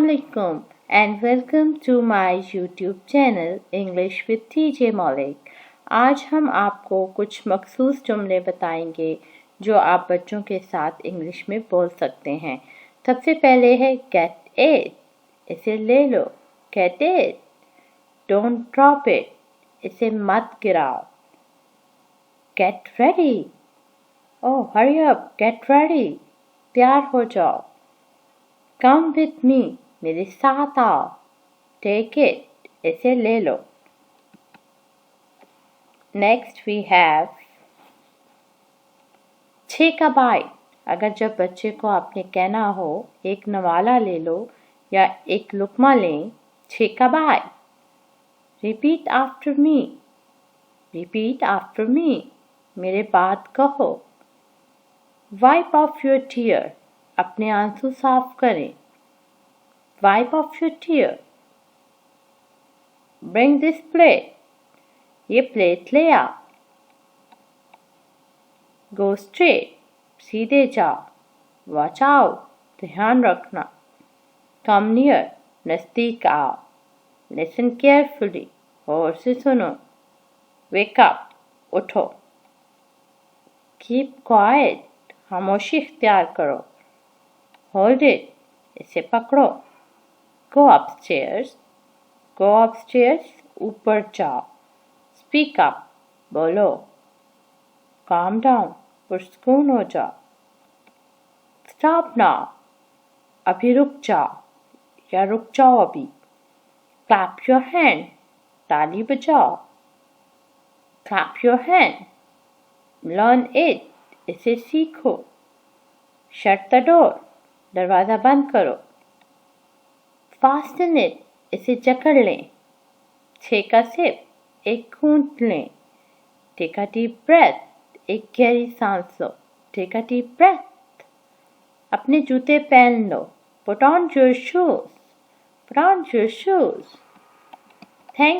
Assalamualaikum and welcome to my YouTube channel English with TJ Malik। आज हम आपको कुछ मखसूस जुमले बताएंगे जो आप बच्चों के साथ इंग्लिश में बोल सकते हैं। सबसे पहले है get it, इसे ले लो। get it, don't drop it, इसे मत गिराओ। get ready, oh hurry up, get ready, तैयार हो जाओ। Come with me, मेरे साथ आओ। Take it, इसे ले लो। Next we have take a bite। अगर जब बच्चे को आपने कहना हो एक नवाला ले लो या एक लुकमा लें, take a bite। Repeat after me, repeat after me, मेरे बाद कहो। Wipe off your tear, अपने आंसू साफ करें। Wipe off your tear। Bring this plate, ये प्लेट ले आ। Go straight, सीधे जाओ। Watch out, ध्यान रखना। Come near, नज़दीक आओ। Listen carefully, गौर से सुनो। Wake up, उठो। Keep quiet, खामोशी इख्तियार करो। Hold it, इसे पकड़ो। Go upstairs, go upstairs, ऊपर जाओ। Speak up, बोलो। Calm down, पुरस्कून हो जाओ। Stop now, अभी रुक जाओ या रुक जाओ अभी। Clap your hand, ताली बजाओ। Clap your hand, learn it, इसे सीखो। Shut the door, दरवाज़ा बंद करो। Fasten it, इसे जकड़ लें। Take a sip, एक घूंट लें। Take a deep breath, एक गहरी सांस लो। Take a deep breath। अपने जूते पहन लो। Put on your shoes, put on your shoes।